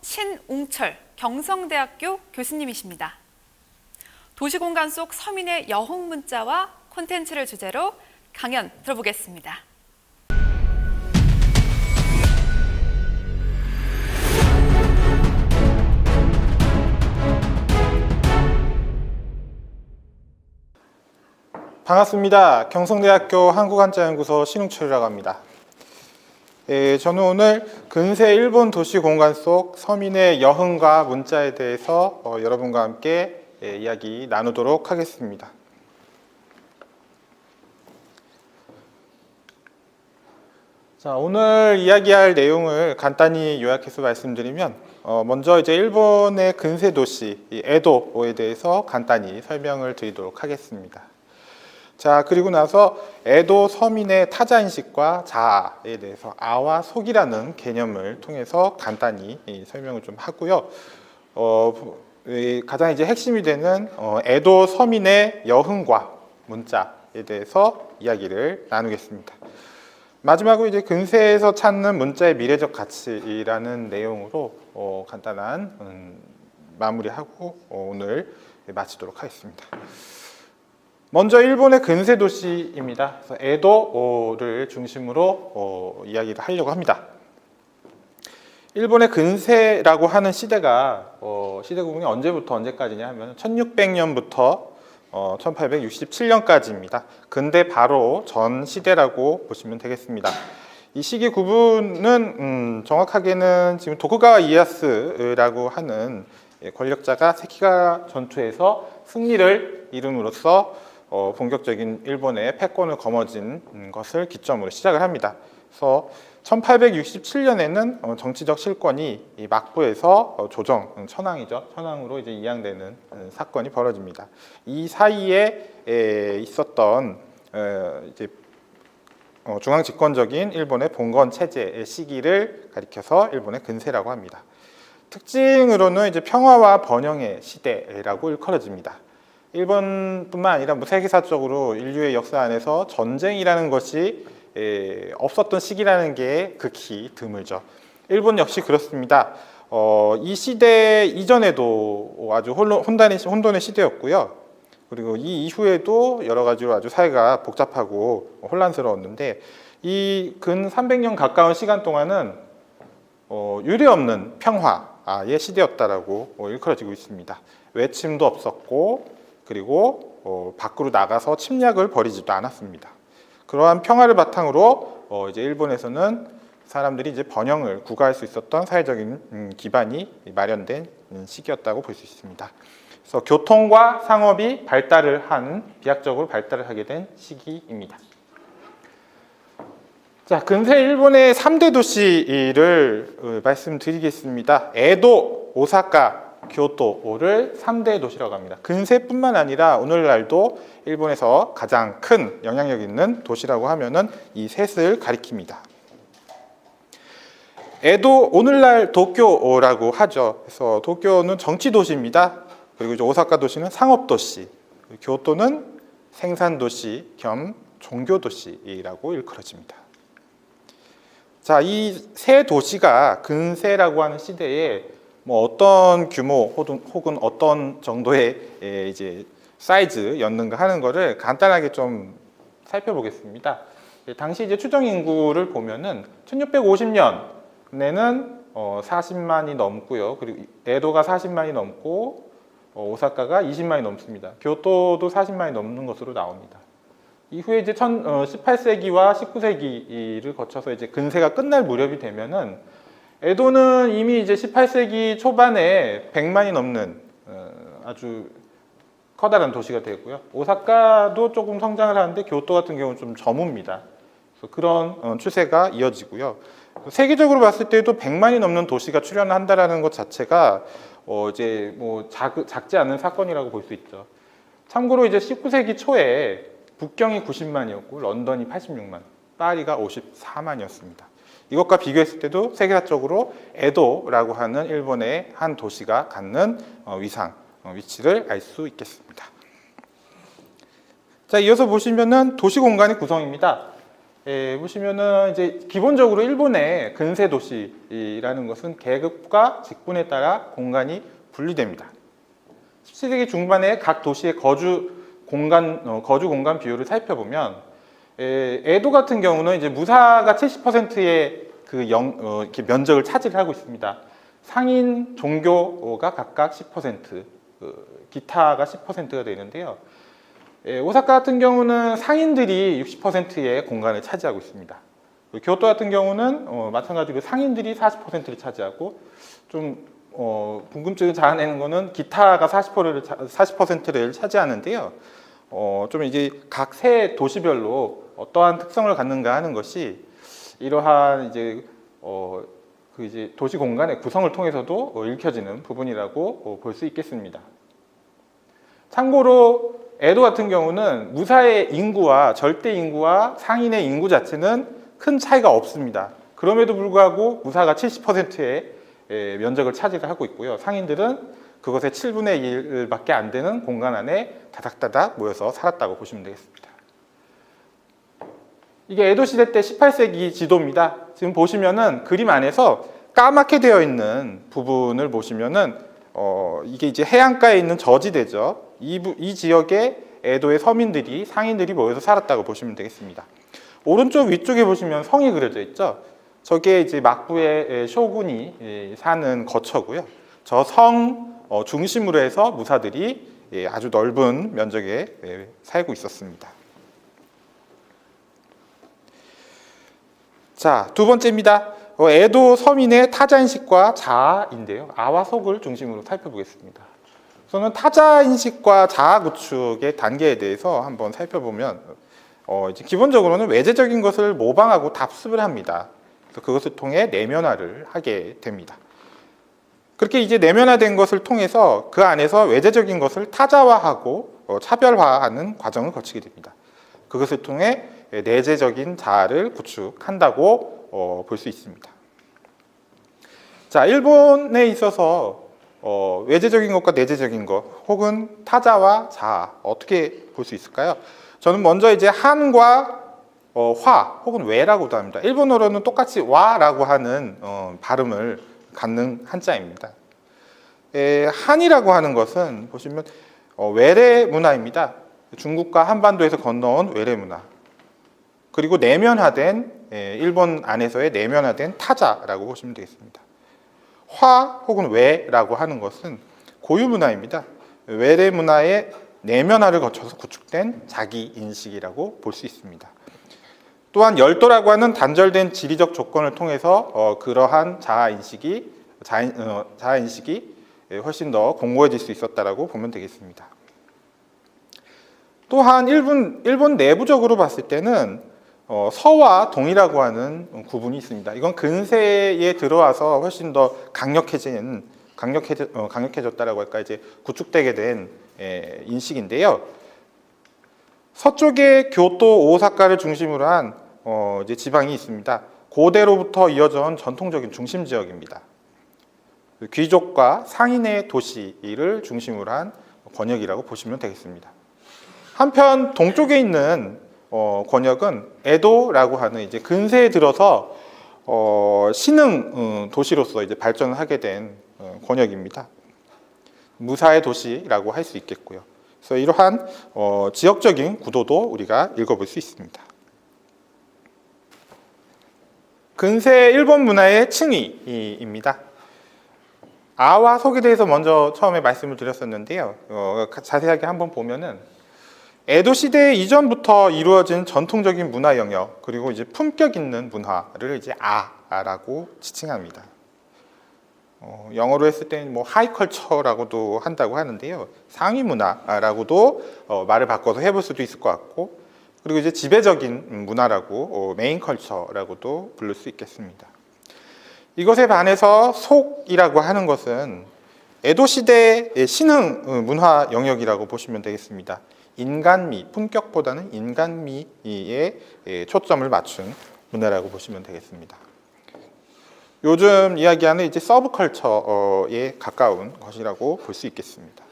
신웅철 경성대학교 교수님이십니다. 도시공간 속 서민의 여흥 문자와 콘텐츠를 주제로 강연 들어보겠습니다. 반갑습니다. 경성대학교 한국한자연구소 신웅철이라고 합니다. 저는 오늘 근세 일본 도시 공간 속 서민의 여흥과 문자에 대해서 여러분과 함께 이야기 나누도록 하겠습니다. 자, 오늘 이야기할 내용을 간단히 요약해서 말씀드리면 먼저 이제 일본의 근세 도시 에도에 대해서 간단히 설명을 드리도록 하겠습니다. 자, 그리고 나서 에도 서민의 타자인식과 자아에 대해서 아와 속이라는 개념을 통해서 간단히 설명을 좀 하고요. 가장 이제 핵심이 되는 에도 서민의 여흥과 문자에 대해서 이야기를 나누겠습니다. 마지막으로 이제 근세에서 찾는 문자의 미래적 가치라는 내용으로 간단한 마무리하고 오늘 마치도록 하겠습니다. 먼저 일본의 근세 도시입니다. 그래서 에도를 중심으로 이야기를 하려고 합니다. 일본의 근세라고 하는 시대가 시대 구분이 언제부터 언제까지냐 하면 1600년부터 1867년까지입니다. 근대 바로 전 시대라고 보시면 되겠습니다. 이 시기 구분은 정확하게는 지금 도쿠가와 이에야스라고 하는 권력자가 세키가 전투에서 승리를 이룸으로써 본격적인 일본의 패권을 거머쥔 것을 기점으로 시작을 합니다. 그래서 1867년에는 정치적 실권이 이 막부에서 조정, 천황으로 이제 이양되는 사건이 벌어집니다. 이 사이에 있었던 이제 중앙 집권적인 일본의 봉건 체제의 시기를 가리켜서 일본의 근세라고 합니다. 특징으로는 이제 평화와 번영의 시대라고 일컬어집니다. 일본뿐만 아니라 세계사적으로 인류의 역사 안에서 전쟁이라는 것이 없었던 시기라는 게 극히 드물죠. 일본 역시 그렇습니다. 이 시대 이전에도 아주 혼돈의 시대였고요. 그리고 이 이후에도 여러 가지로 아주 사회가 복잡하고 혼란스러웠는데 이 근 300년 가까운 시간 동안은 유례없는 평화의 시대였다라고 일컬어지고 있습니다. 외침도 없었고 그리고 밖으로 나가서 침략을 벌이지도 않았습니다. 그러한 평화를 바탕으로 이제 일본에서는 사람들이 이제 번영을 구가할 수 있었던 사회적인 기반이 마련된 시기였다고 볼 수 있습니다. 그래서 교통과 상업이 비약적으로 발달을 하게 된 시기입니다. 자, 근세 일본의 3대 도시를 말씀드리겠습니다. 에도, 오사카, 교토를 3대 도시라고 합니다. 근세뿐만 아니라 오늘날도 일본에서 가장 큰 영향력 있는 도시라고 하면은 이 셋을 가리킵니다. 에도, 오늘날 도쿄라고 하죠. 그래서 도쿄는 정치 도시입니다. 그리고 이제 오사카 도시는 상업 도시, 교토는 생산 도시 겸 종교 도시라고 일컬어집니다. 자, 이 세 도시가 근세라고 하는 시대에 어떤 규모 혹은 어떤 정도의 이제 사이즈였는가 하는 것을 간단하게 좀 살펴보겠습니다. 당시 이제 추정 인구를 보면은 1650년에는 40만이 넘고요. 그리고 에도가 40만이 넘고 오사카가 20만이 넘습니다. 교토도 40만이 넘는 것으로 나옵니다. 이후에 이제 18세기와 19세기를 거쳐서 이제 근세가 끝날 무렵이 되면은 에도는 이미 이제 18세기 초반에 100만이 넘는 아주 커다란 도시가 되고요. 오사카도 조금 성장을 하는데 교토 같은 경우는 좀 저뭅니다. 그래서 그런 추세가 이어지고요. 세계적으로 봤을 때도 100만이 넘는 도시가 출현한다라는 것 자체가 이제 작지 않은 사건이라고 볼 수 있죠. 참고로 이제 19세기 초에 북경이 90만이었고 런던이 86만, 파리가 54만이었습니다. 이것과 비교했을 때도 세계사적으로 에도라고 하는 일본의 한 도시가 갖는 위치를 알 수 있겠습니다. 자, 이어서 보시면은 도시 공간의 구성입니다. 보시면은 이제 기본적으로 일본의 근세 도시라는 것은 계급과 직분에 따라 공간이 분리됩니다. 17세기 중반에 각 도시의 거주 공간 비율을 살펴보면 에도 같은 경우는 이제 무사가 70%의 이렇게 면적을 차지하고 있습니다. 상인 종교가 각각 10%, 기타가 10%가 되는데요. 오사카 같은 경우는 상인들이 60%의 공간을 차지하고 있습니다. 교토 같은 경우는 마찬가지로 상인들이 40%를 차지하고 좀 궁금증을 자아내는 거는 기타가 40%를 차지하는데요. 좀 이제 각 세 도시별로 어떠한 특성을 갖는가 하는 것이 이러한 이제 이제 도시 공간의 구성을 통해서도 읽혀지는 부분이라고 볼 수 있겠습니다. 참고로 에도 같은 경우는 무사의 인구와 절대 인구와 상인의 인구 자체는 큰 차이가 없습니다. 그럼에도 불구하고 무사가 70%의 면적을 차지하고 있고요. 상인들은 그것의 7분의 1밖에 안 되는 공간 안에 다닥다닥 모여서 살았다고 보시면 되겠습니다. 이게 에도 시대 때 18세기 지도입니다. 지금 보시면은 그림 안에서 까맣게 되어 있는 부분을 보시면은 이게 이제 해안가에 있는 저지대죠. 이 지역에 에도의 서민들이 상인들이 모여서 살았다고 보시면 되겠습니다. 오른쪽 위쪽에 보시면 성이 그려져 있죠. 저게 이제 막부의 쇼군이 사는 거처고요. 저 성 중심으로 해서 무사들이 아주 넓은 면적에 살고 있었습니다. 자, 두 번째입니다. 에도 서민의 타자인식과 자아인데요. 아와 속을 중심으로 살펴보겠습니다. 우선은 타자인식과 자아 구축의 단계에 대해서 한번 살펴보면 이제 기본적으로는 외재적인 것을 모방하고 답습을 합니다. 그래서 그것을 통해 내면화를 하게 됩니다. 그렇게 이제 내면화된 것을 통해서 그 안에서 외재적인 것을 타자화하고 차별화하는 과정을 거치게 됩니다. 그것을 통해 내재적인 자아를 구축한다고 볼 수 있습니다. 자, 일본에 있어서 외재적인 것과 내재적인 것 혹은 타자와 자아 어떻게 볼 수 있을까요? 저는 먼저 이제 한과 화 혹은 외라고도 합니다. 일본어로는 똑같이 와라고 하는 발음을 갖는 한자입니다. 한이라고 하는 것은 보시면 외래 문화입니다. 중국과 한반도에서 건너온 외래 문화. 그리고 내면화된 일본 안에서의 내면화된 타자라고 보시면 되겠습니다. 화 혹은 외라고 하는 것은 고유 문화입니다. 외래 문화의 내면화를 거쳐서 구축된 자기 인식이라고 볼 수 있습니다. 또한 열도라고 하는 단절된 지리적 조건을 통해서 그러한 자아인식이 훨씬 더 공고해질 수 있었다라고 보면 되겠습니다. 또한 일본 내부적으로 봤을 때는 서와 동이라고 하는 구분이 있습니다. 이건 근세에 들어와서 훨씬 더 강력해졌다라고 할까 이제 구축되게 된 인식인데요. 서쪽에 교토, 오사카를 중심으로 한 이제 지방이 있습니다. 고대로부터 이어져 온 전통적인 중심 지역입니다. 귀족과 상인의 도시를 중심으로 한 권역이라고 보시면 되겠습니다. 한편 동쪽에 있는 권역은 에도라고 하는 이제 근세에 들어서 신흥 도시로서 이제 발전을 하게 된 권역입니다. 무사의 도시라고 할 수 있겠고요. 그래서 이러한 지역적인 구도도 우리가 읽어볼 수 있습니다. 근세 일본 문화의 층위입니다. 아와 속에 대해서 먼저 처음에 말씀을 드렸었는데요. 자세하게 한번 보면은 에도 시대 이전부터 이루어진 전통적인 문화 영역 그리고 이제 품격 있는 문화를 이제 아라고 지칭합니다. 영어로 했을 때는 뭐 하이컬처라고도 한다고 하는데요. 상위 문화라고도 말을 바꿔서 해볼 수도 있을 것 같고, 그리고 이제 지배적인 문화라고 메인 컬처라고도 부를 수 있겠습니다. 이것에 반해서 속이라고 하는 것은 에도 시대의 신흥 문화 영역이라고 보시면 되겠습니다. 인간미, 품격보다는 인간미에 초점을 맞춘 문화라고 보시면 되겠습니다. 요즘 이야기하는 이제 서브컬처에 가까운 것이라고 볼 수 있겠습니다.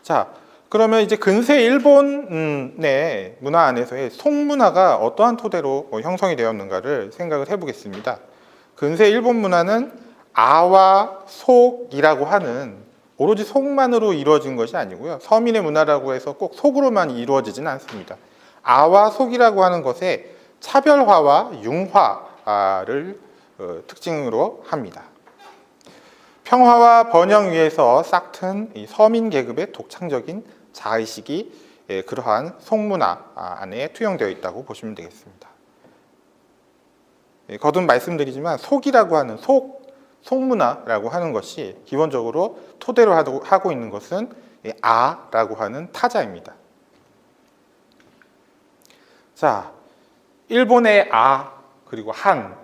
자, 그러면 이제 근세 일본의 문화 안에서의 송문화가 어떠한 토대로 형성이 되었는가를 생각을 해보겠습니다. 근세 일본 문화는 아와 속이라고 하는 오로지 속만으로 이루어진 것이 아니고요. 서민의 문화라고 해서 꼭 속으로만 이루어지지는 않습니다. 아와 속이라고 하는 것에 차별화와 융화를 특징으로 합니다. 평화와 번영 위에서 싹튼 이 서민 계급의 독창적인 자의식이 그러한 속문화 안에 투영되어 있다고 보시면 되겠습니다. 거듭 말씀드리지만 속이라고 하는 속문화라고 하는 것이 기본적으로 토대로 하고 있는 것은 아라고 하는 타자입니다. 자, 일본의 아 그리고 한이라고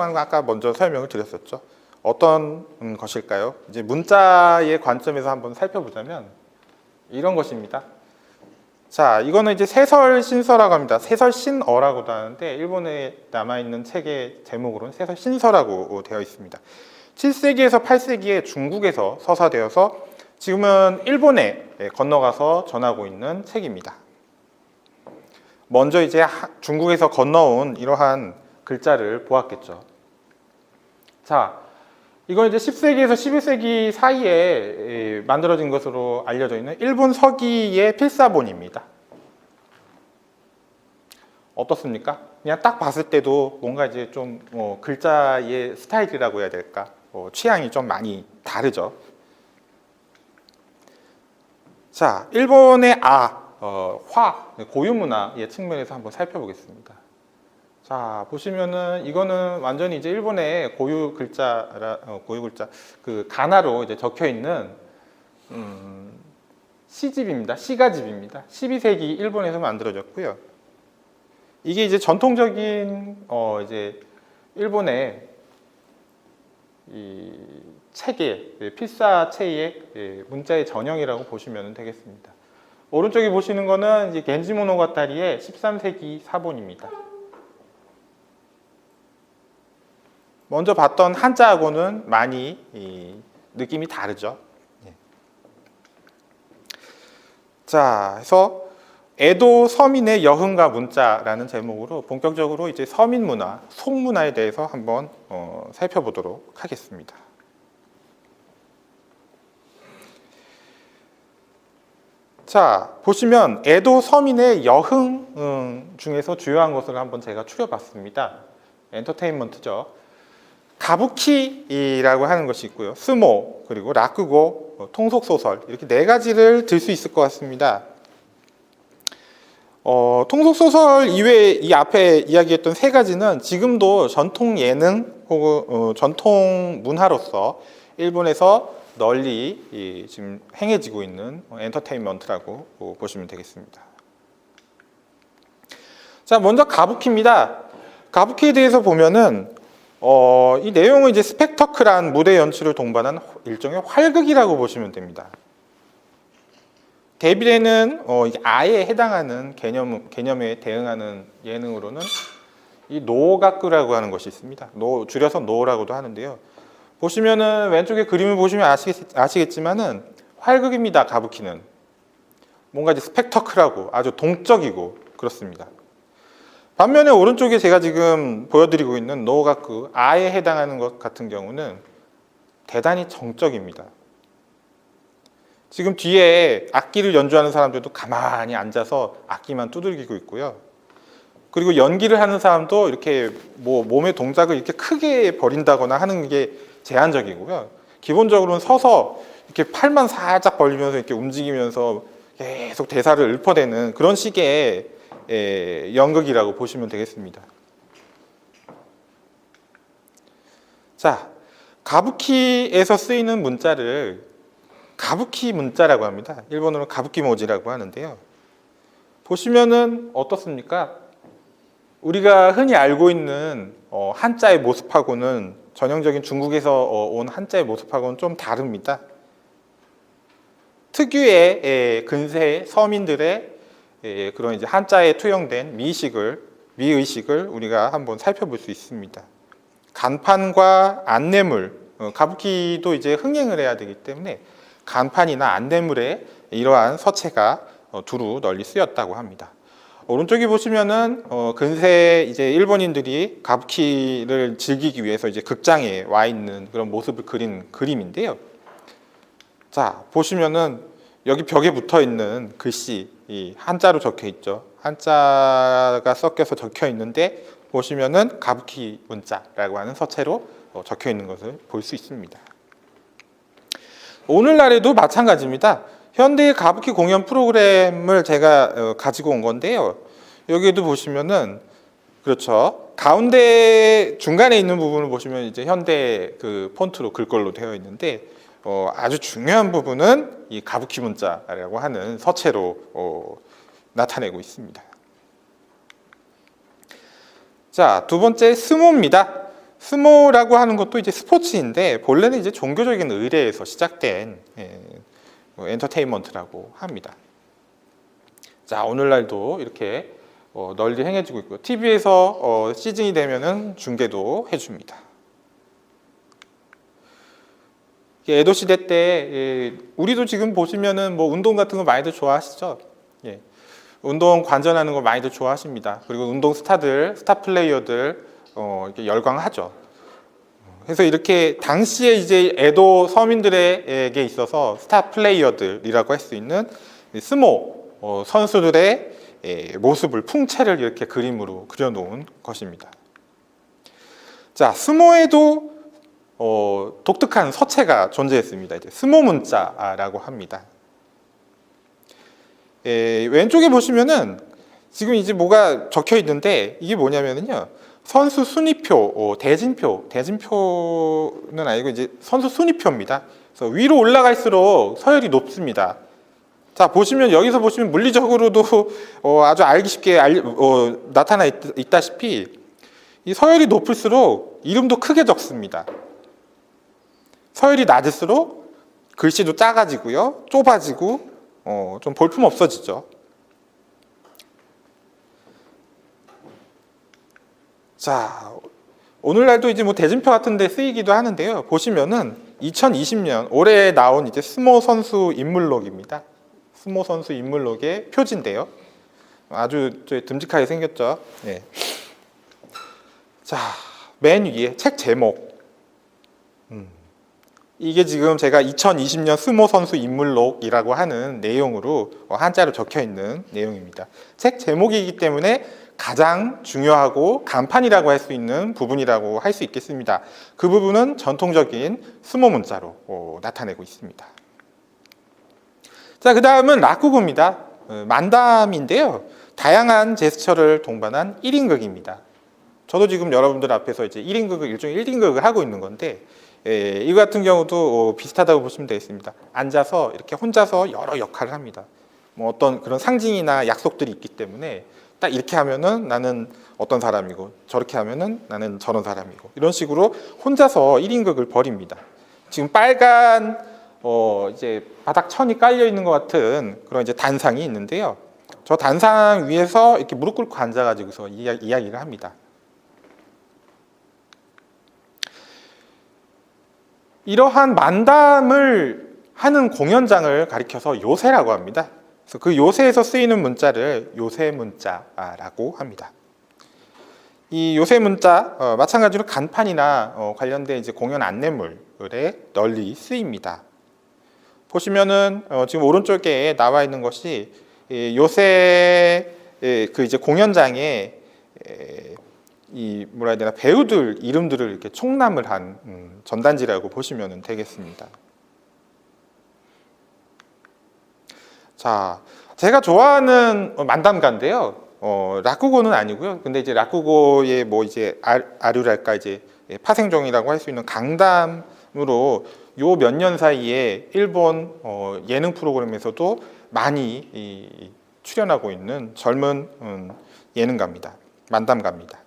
하는 거 아까 먼저 설명을 드렸었죠. 어떤 것일까요? 이제 문자의 관점에서 한번 살펴보자면 이런 것입니다. 자, 이거는 이제 세설신서라고 합니다. 세설신어라고도 하는데 일본에 남아있는 책의 제목으로는 세설신서라고 되어 있습니다. 7세기에서 8세기에 중국에서 서사되어서 지금은 일본에 건너가서 전하고 있는 책입니다. 먼저 이제 중국에서 건너온 이러한 글자를 보았겠죠. 자, 이건 이제 10세기에서 11세기 사이에 만들어진 것으로 알려져 있는 일본 서기의 필사본입니다. 어떻습니까? 그냥 딱 봤을 때도 뭔가 이제 좀 글자의 스타일이라고 해야 될까? 취향이 좀 많이 다르죠. 자, 일본의 고유 문화의 측면에서 한번 살펴보겠습니다. 자, 보시면은 이거는 완전히 이제 일본의 고유 글자 그 가나로 이제 적혀 있는 시집입니다. 시가집입니다. 12세기 일본에서 만들어졌고요. 이게 이제 전통적인 이제 일본의 이 책의 필사체의 문자의 전형이라고 보시면 되겠습니다. 오른쪽에 보시는 거는 이제 겐지 모노가타리의 13세기 사본입니다. 먼저 봤던 한자하고는 많이 느낌이 다르죠. 자, 그래서 에도 서민의 여흥과 문자라는 제목으로 본격적으로 이제 서민 문화, 속문화에 대해서 한번 살펴보도록 하겠습니다. 자, 보시면 에도 서민의 여흥 중에서 주요한 것을 한번 제가 추려봤습니다. 엔터테인먼트죠. 가부키라고 하는 것이 있고요. 스모, 그리고 라쿠고, 통속소설 이렇게 네 가지를 들 수 있을 것 같습니다. 통속소설 이외에 이 앞에 이야기했던 세 가지는 지금도 전통 예능 혹은 전통 문화로서 일본에서 널리 지금 행해지고 있는 엔터테인먼트라고 보시면 되겠습니다. 자, 먼저 가부키입니다. 가부키에 대해서 보면은 이 내용은 이제 스펙터클한 무대 연출을 동반한 일종의 활극이라고 보시면 됩니다. 대비되는 아에 해당하는 개념에 대응하는 예능으로는 이 노가쿠라고 하는 것이 있습니다. 줄여서 노라고도 하는데요. 보시면은 왼쪽에 그림을 보시면 아시겠지만은 활극입니다. 가부키는 뭔가 이제 스펙터클하고 아주 동적이고 그렇습니다. 반면에 오른쪽에 제가 지금 보여드리고 있는 노가쿠 아에 해당하는 것 같은 경우는 대단히 정적입니다. 지금 뒤에 악기를 연주하는 사람들도 가만히 앉아서 악기만 두들기고 있고요. 그리고 연기를 하는 사람도 이렇게 몸의 동작을 이렇게 크게 벌인다거나 하는 게 제한적이고요. 기본적으로는 서서 이렇게 팔만 살짝 벌리면서 이렇게 움직이면서 계속 대사를 읊어대는 그런 식의 연극이라고 보시면 되겠습니다. 자, 가부키에서 쓰이는 문자를 가부키 문자라고 합니다. 일본어로 가부키 모지라고 하는데요. 보시면은 어떻습니까? 우리가 흔히 알고 있는 한자의 모습하고는 전형적인 중국에서 온 한자의 모습하고는 좀 다릅니다. 특유의 근세 서민들의 그런 이제 한자에 투영된 미의식을 우리가 한번 살펴볼 수 있습니다. 간판과 안내물, 가부키도 이제 흥행을 해야 되기 때문에 간판이나 안내물에 이러한 서체가 두루 널리 쓰였다고 합니다. 오른쪽에 보시면은 근세 이제 일본인들이 가부키를 즐기기 위해서 이제 극장에 와 있는 그런 모습을 그린 그림인데요. 자, 보시면은 여기 벽에 붙어 있는 글씨, 이 한자로 적혀 있죠. 한자가 섞여서 적혀 있는데 보시면은 가부키 문자라고 하는 서체로 적혀 있는 것을 볼 수 있습니다. 오늘날에도 마찬가지입니다. 현대의 가부키 공연 프로그램을 제가 가지고 온 건데요. 여기에도 보시면은 그렇죠. 가운데 중간에 있는 부분을 보시면 이제 현대 그 폰트로 글꼴로 되어 있는데 아주 중요한 부분은 이 가부키 문자라고 하는 서체로 나타내고 있습니다. 자, 두 번째 스모입니다. 스모라고 하는 것도 이제 스포츠인데 본래는 이제 종교적인 의례에서 시작된 엔터테인먼트라고 합니다. 자, 오늘날도 이렇게 널리 행해지고 있고요. TV에서 시즌이 되면은 중계도 해줍니다. 에도 시대 때 우리도 지금 보시면은 뭐 운동 같은 거 많이들 좋아하시죠? 예. 운동 관전하는 거 많이들 좋아하십니다. 그리고 운동 스타들, 스타 플레이어들 이렇게 열광하죠. 그래서 이렇게 당시에 이제 에도 서민들에게 있어서 스타 플레이어들이라고 할 수 있는 스모 선수들의 모습을 풍채를 이렇게 그림으로 그려놓은 것입니다. 자, 스모에도 독특한 서체가 존재했습니다. 이제 스모 문자라고 합니다. 왼쪽에 보시면은 지금 이제 뭐가 적혀 있는데 이게 뭐냐면요. 선수 순위표, 대진표는 아니고 이제 선수 순위표입니다. 그래서 위로 올라갈수록 서열이 높습니다. 자, 보시면 여기서 보시면 물리적으로도 아주 알기 쉽게 나타나 있다시피 이 서열이 높을수록 이름도 크게 적습니다. 서열이 낮을수록 글씨도 작아지고요, 좁아지고 좀 볼품 없어지죠. 자, 오늘날도 이제 뭐 대진표 같은 데 쓰이기도 하는데요. 보시면은 2020년 올해 나온 이제 스모 선수 인물록입니다. 스모 선수 인물록의 표지인데요. 아주 듬직하게 생겼죠. 네. 자, 맨 위에 책 제목. 이게 지금 제가 2020년 스모 선수 인물록이라고 하는 내용으로 한자로 적혀 있는 내용입니다. 책 제목이기 때문에 가장 중요하고 간판이라고 할 수 있는 부분이라고 할 수 있겠습니다. 그 부분은 전통적인 스모 문자로 나타내고 있습니다. 자, 그 다음은 라쿠고입니다. 만담인데요. 다양한 제스처를 동반한 1인극입니다. 저도 지금 여러분들 앞에서 이제 1인극을 일종의 1인극을 하고 있는 건데 이거 같은 경우도 비슷하다고 보시면 되겠습니다. 앉아서 이렇게 혼자서 여러 역할을 합니다. 뭐 어떤 그런 상징이나 약속들이 있기 때문에 딱 이렇게 하면은 나는 어떤 사람이고 저렇게 하면은 나는 저런 사람이고 이런 식으로 혼자서 1인극을 벌입니다. 지금 빨간 이제 바닥 천이 깔려 있는 것 같은 그런 이제 단상이 있는데요. 저 단상 위에서 이렇게 무릎 꿇고 앉아가지고서 이야기를 합니다. 이러한 만담을 하는 공연장을 가리켜서 요새라고 합니다. 그래서 그 요새에서 쓰이는 문자를 요새 문자라고 합니다. 이 요새 문자 마찬가지로 간판이나 관련된 이제 공연 안내물에 널리 쓰입니다. 보시면은 지금 오른쪽에 나와 있는 것이 요새 그 이제 공연장에 이 뭐라 해야 되나 배우들 이름들을 이렇게 총남을 한 전단지라고 보시면 되겠습니다. 자, 제가 좋아하는 만담가인데요. 라쿠고는 아니고요. 근데 이제 라쿠고의 뭐 이제 아류랄까 이제 파생종이라고 할 수 있는 강담으로 요 몇 년 사이에 일본 예능 프로그램에서도 많이 출연하고 있는 젊은 예능가입니다. 만담가입니다.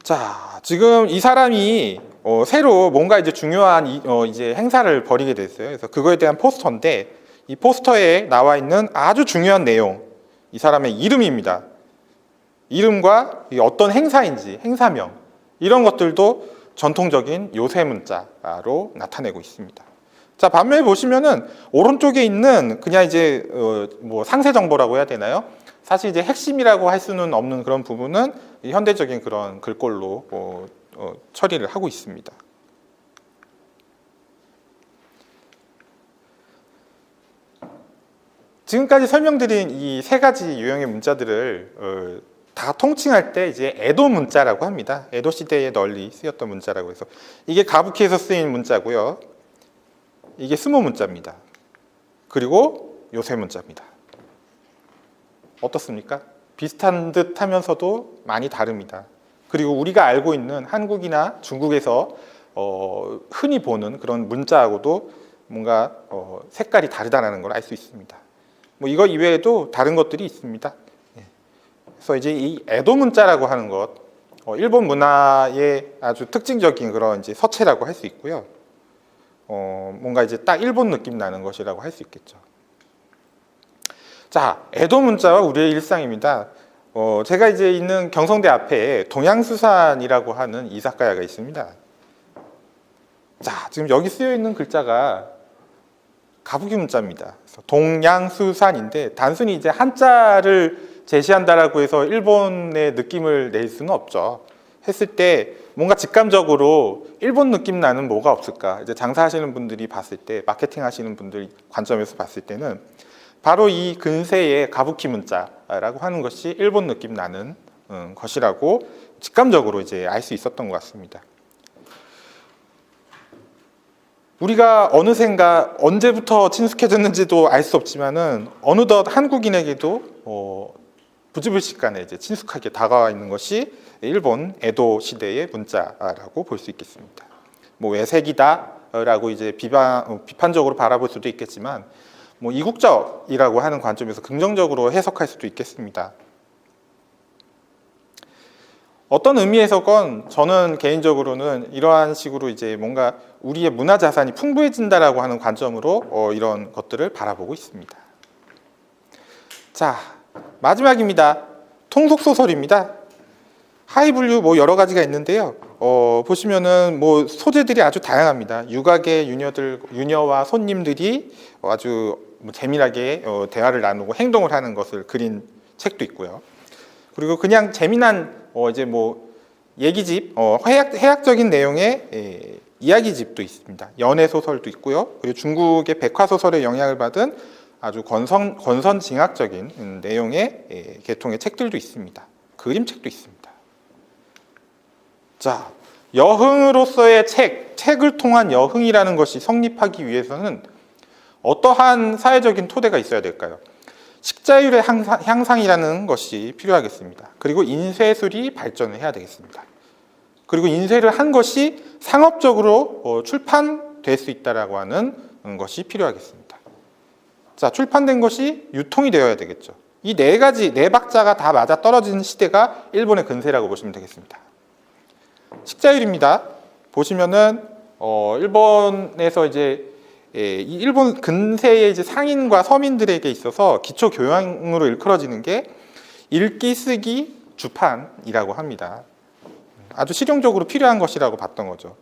자, 지금 이 사람이 새로 뭔가 이제 중요한 이제 행사를 벌이게 됐어요. 그래서 그거에 대한 포스터인데 이 포스터에 나와 있는 아주 중요한 내용, 이 사람의 이름입니다. 이름과 어떤 행사인지, 행사명 이런 것들도 전통적인 요새 문자로 나타내고 있습니다. 자, 반면에 보시면은 오른쪽에 있는 그냥 이제 뭐 상세 정보라고 해야 되나요? 사실 이제 핵심이라고 할 수는 없는 그런 부분은 현대적인 그런 글꼴로 처리를 하고 있습니다. 지금까지 설명드린 이 세 가지 유형의 문자들을 다 통칭할 때 이제 에도 문자라고 합니다. 에도 시대에 널리 쓰였던 문자라고 해서 이게 가부키에서 쓰인 문자고요. 이게 스모 문자입니다. 그리고 요새 문자입니다. 어떻습니까? 비슷한 듯 하면서도 많이 다릅니다. 그리고 우리가 알고 있는 한국이나 중국에서 흔히 보는 그런 문자하고도 뭔가 색깔이 다르다는 걸 알 수 있습니다. 뭐 이거 이외에도 다른 것들이 있습니다. 그래서 이제 이 에도 문자라고 하는 것, 일본 문화의 아주 특징적인 그런 이제 서체라고 할 수 있고요. 뭔가 이제 딱 일본 느낌 나는 것이라고 할 수 있겠죠. 자, 에도 문자와 우리의 일상입니다. 제가 이제 있는 경성대 앞에 동양수산이라고 하는 이사카야가 있습니다. 자, 지금 여기 쓰여 있는 글자가 가부키 문자입니다. 그래서 동양수산인데 단순히 이제 한자를 제시한다라고 해서 일본의 느낌을 낼 수는 없죠. 했을 때 뭔가 직감적으로 일본 느낌 나는 뭐가 없을까? 이제 장사하시는 분들이 봤을 때, 마케팅 하시는 분들 관점에서 봤을 때는 바로 이 근세의 가부키 문자라고 하는 것이 일본 느낌 나는 것이라고 직감적으로 이제 알 수 있었던 것 같습니다. 우리가 어느샌가 언제부터 친숙해졌는지도 알 수 없지만은 어느덧 한국인에게도 부지불식간에 이제 친숙하게 다가와 있는 것이 일본 에도 시대의 문자라고 볼 수 있겠습니다. 뭐 외색이다라고 이제 비판적으로 바라볼 수도 있겠지만, 뭐 이국적이라고 하는 관점에서 긍정적으로 해석할 수도 있겠습니다. 어떤 의미에서건 저는 개인적으로는 이러한 식으로 이제 뭔가 우리의 문화 자산이 풍부해진다라고 하는 관점으로 이런 것들을 바라보고 있습니다. 자, 마지막입니다. 통속 소설입니다. 하이 분류 뭐 여러 가지가 있는데요. 보시면은 뭐 소재들이 아주 다양합니다. 육아계 유녀와 손님들이 아주 재미나게 대화를 나누고 행동을 하는 것을 그린 책도 있고요. 그리고 그냥 재미난 이제 뭐 얘기집, 해학적인 내용의 이야기집도 있습니다. 연애 소설도 있고요. 그리고 중국의 백화 소설의 영향을 받은 아주 건선징악적인 내용의 계통의 책들도 있습니다. 그림책도 있습니다. 자, 여흥으로서의 책을 통한 여흥이라는 것이 성립하기 위해서는 어떠한 사회적인 토대가 있어야 될까요? 식자율의 향상이라는 것이 필요하겠습니다. 그리고 인쇄술이 발전을 해야 되겠습니다. 그리고 인쇄를 한 것이 상업적으로 출판될 수 있다라고 하는 것이 필요하겠습니다. 자, 출판된 것이 유통이 되어야 되겠죠. 이 네 가지, 네 박자가 다 맞아 떨어지는 시대가 일본의 근세라고 보시면 되겠습니다. 식자율입니다. 보시면은 일본에서 이제 이 일본 근세의 이제 상인과 서민들에게 있어서 기초 교양으로 일컬어지는 게 읽기, 쓰기, 주판이라고 합니다. 아주 실용적으로 필요한 것이라고 봤던 거죠.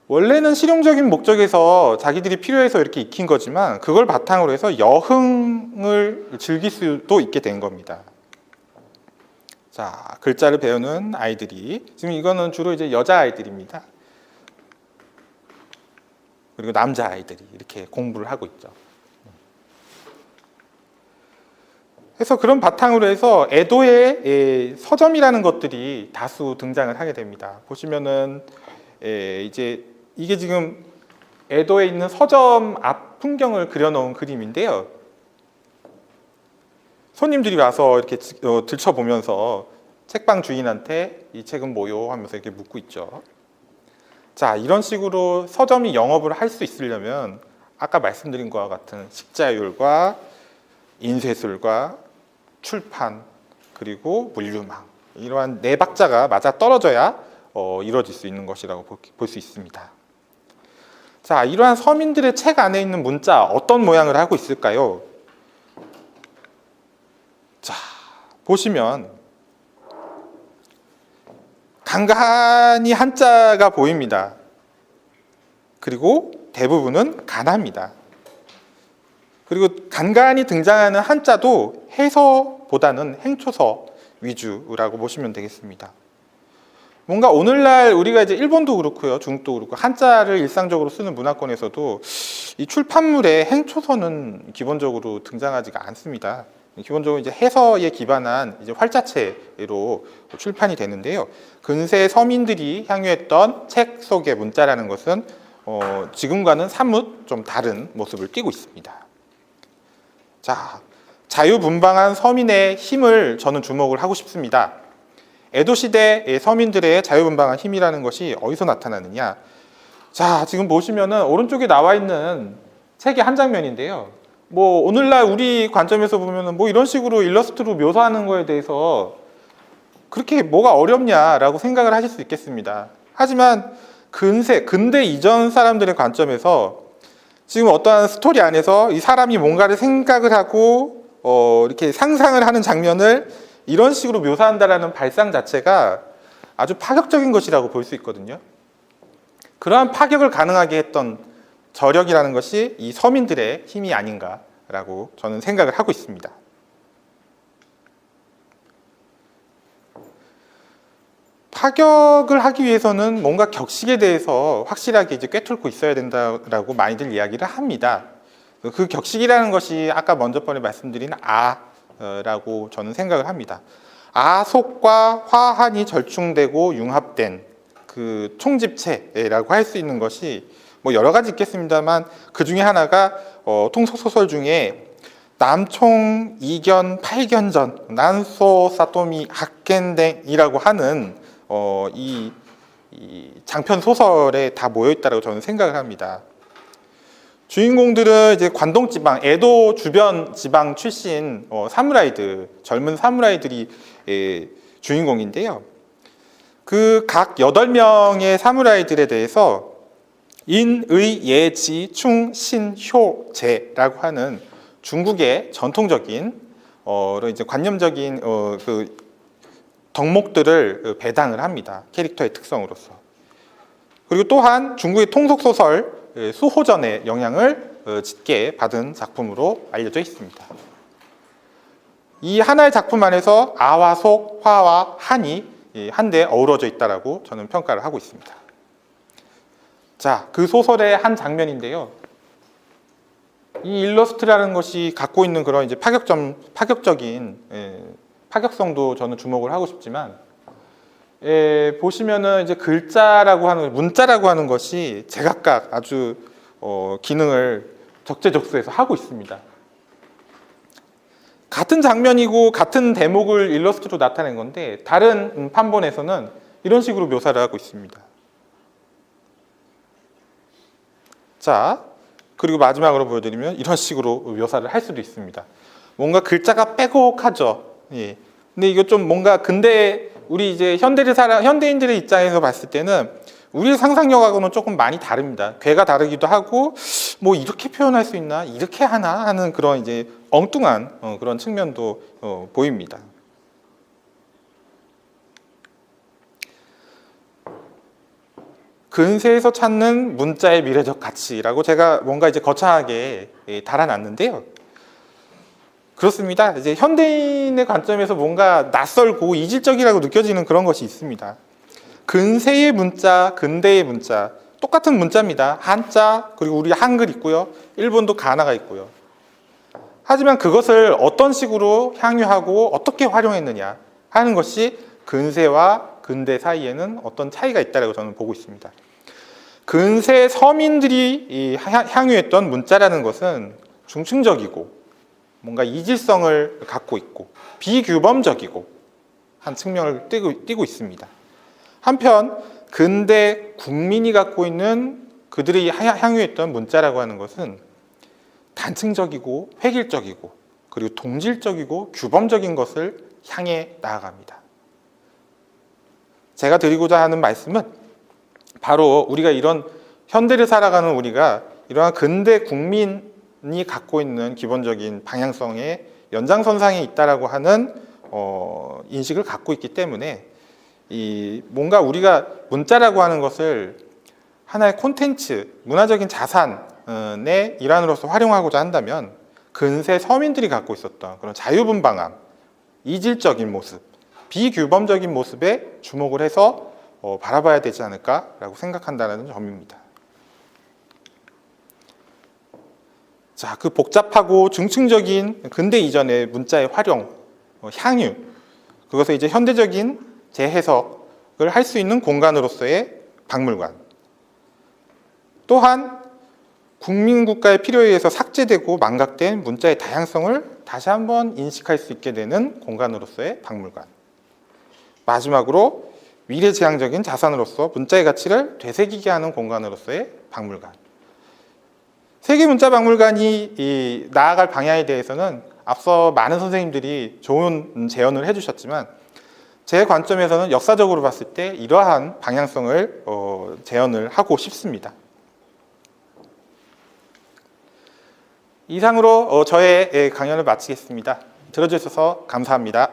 원래는 실용적인 목적에서 자기들이 필요해서 이렇게 익힌 거지만 그걸 바탕으로 해서 여흥을 즐길 수도 있게 된 겁니다. 자, 글자를 배우는 아이들이 지금 이거는 주로 이제 여자 아이들입니다. 그리고 남자 아이들이 이렇게 공부를 하고 있죠. 그래서 그런 바탕으로 해서 에도의 서점이라는 것들이 다수 등장을 하게 됩니다. 보시면은 이제 이게 지금 에도에 있는 서점 앞 풍경을 그려놓은 그림인데요. 손님들이 와서 이렇게 들춰보면서 책방 주인한테 이 책은 뭐요? 하면서 이렇게 묻고 있죠. 자, 이런 식으로 서점이 영업을 할 수 있으려면 아까 말씀드린 것과 같은 식자율과 인쇄술과 출판 그리고 물류망 이러한 네 박자가 맞아 떨어져야 이루어질 수 있는 것이라고 볼 수 있습니다. 자, 이러한 서민들의 책 안에 있는 문자 어떤 모양을 하고 있을까요? 자, 보시면 간간히 한자가 보입니다. 그리고 대부분은 가나입니다. 그리고 간간히 등장하는 한자도 해서보다는 행초서 위주라고 보시면 되겠습니다. 뭔가 오늘날 우리가 이제 일본도 그렇고요, 중국도 그렇고 한자를 일상적으로 쓰는 문화권에서도 이 출판물에 행초서는 기본적으로 등장하지가 않습니다. 기본적으로 이제 해서에 기반한 이제 활자체로 출판이 되는데요. 근세 서민들이 향유했던 책 속의 문자라는 것은 지금과는 사뭇 좀 다른 모습을 띠고 있습니다. 자, 자유분방한 서민의 힘을 저는 주목을 하고 싶습니다. 에도 시대의 서민들의 자유분방한 힘이라는 것이 어디서 나타나느냐? 자, 지금 보시면은 오른쪽에 나와 있는 책의 한 장면인데요. 뭐 오늘날 우리 관점에서 보면은 뭐 이런 식으로 일러스트로 묘사하는 거에 대해서 그렇게 뭐가 어렵냐라고 생각을 하실 수 있겠습니다. 하지만 근대 이전 사람들의 관점에서 지금 어떠한 스토리 안에서 이 사람이 뭔가를 생각을 하고 이렇게 상상을 하는 장면을 이런 식으로 묘사한다라는 발상 자체가 아주 파격적인 것이라고 볼 수 있거든요. 그러한 파격을 가능하게 했던 저력이라는 것이 이 서민들의 힘이 아닌가라고 저는 생각을 하고 있습니다. 파격을 하기 위해서는 뭔가 격식에 대해서 확실하게 이제 꿰뚫고 있어야 된다라고 많이들 이야기를 합니다. 그 격식이라는 것이 아까 먼저 번에 말씀드린 아라고 저는 생각을 합니다. 아속과 화한이 절충되고 융합된 그 총집체라고 할 수 있는 것이 뭐 여러 가지 있겠습니다만 그 중에 하나가 통속소설 중에 남총 이견 팔견전 난소 사토미 학겐댕이라고 하는 이 장편 소설에 다 모여 있다고 저는 생각을 합니다. 주인공들은 이제 관동 지방, 에도 주변 지방 출신 사무라이들, 젊은 사무라이들이 주인공인데요. 그 각 8명의 사무라이들에 대해서 인, 의, 예, 지, 충, 신, 효, 제라고 하는 중국의 전통적인 이제 관념적인 그 덕목들을 배당을 합니다. 캐릭터의 특성으로서. 그리고 또한 중국의 통속소설 수호전의 영향을 짙게 받은 작품으로 알려져 있습니다. 이 하나의 작품 안에서 아와 속, 화와 한이 한데 어우러져 있다라고 저는 평가를 하고 있습니다. 자, 그 소설의 한 장면인데요. 이 일러스트라는 것이 갖고 있는 그런 이제 파격적인 파격성도 저는 주목을 하고 싶지만, 보시면은 이제 글자라고 하는, 문자라고 하는 것이 제각각 아주 기능을 적재적소에서 하고 있습니다. 같은 장면이고 같은 대목을 일러스트로 나타낸 건데 다른 판본에서는 이런 식으로 묘사를 하고 있습니다. 자, 그리고 마지막으로 보여드리면 이런 식으로 묘사를 할 수도 있습니다. 뭔가 글자가 빼곡하죠. 예. 근데 이거 좀 뭔가 근데 우리 이제 현대인들의 입장에서 봤을 때는 우리의 상상력하고는 조금 많이 다릅니다. 궤가 다르기도 하고 뭐 이렇게 표현할 수 있나, 이렇게 하나 하는 그런 이제 엉뚱한 그런 측면도 보입니다. 근세에서 찾는 문자의 미래적 가치라고 제가 뭔가 이제 거창하게 달아놨는데요. 그렇습니다. 이제 현대인의 관점에서 뭔가 낯설고 이질적이라고 느껴지는 그런 것이 있습니다. 근세의 문자, 근대의 문자, 똑같은 문자입니다. 한자, 그리고 우리 한글 있고요. 일본도 가나가 있고요. 하지만 그것을 어떤 식으로 향유하고 어떻게 활용했느냐 하는 것이 근세와 근대 사이에는 어떤 차이가 있다고 저는 보고 있습니다. 근세 서민들이 향유했던 문자라는 것은 중층적이고 뭔가 이질성을 갖고 있고 비규범적이고 한 측면을 띠고 있습니다. 한편 근대 국민이 갖고 있는 그들이 향유했던 문자라고 하는 것은 단층적이고 획일적이고 그리고 동질적이고 규범적인 것을 향해 나아갑니다. 제가 드리고자 하는 말씀은 바로 우리가 이런 현대를 살아가는 우리가 이러한 근대 국민이 갖고 있는 기본적인 방향성의 연장선상에 있다라고 하는 인식을 갖고 있기 때문에 이 뭔가 우리가 문자라고 하는 것을 하나의 콘텐츠, 문화적인 자산의 일환으로서 활용하고자 한다면 근세 서민들이 갖고 있었던 그런 자유분방함, 이질적인 모습, 비규범적인 모습에 주목을 해서 바라봐야 되지 않을까라고 생각한다는 점입니다. 자, 그 복잡하고 중층적인 근대 이전의 문자의 활용, 향유, 그것을 이제 현대적인 재해석을 할 수 있는 공간으로서의 박물관. 또한 국민국가의 필요에 의해서 삭제되고 망각된 문자의 다양성을 다시 한번 인식할 수 있게 되는 공간으로서의 박물관. 마지막으로 미래지향적인 자산으로서 문자의 가치를 되새기게 하는 공간으로서의 박물관. 세계문자박물관이 나아갈 방향에 대해서는 앞서 많은 선생님들이 좋은 제언을 해주셨지만 제 관점에서는 역사적으로 봤을 때 이러한 방향성을 제언을 하고 싶습니다. 이상으로 저의 강연을 마치겠습니다. 들어주셔서 감사합니다.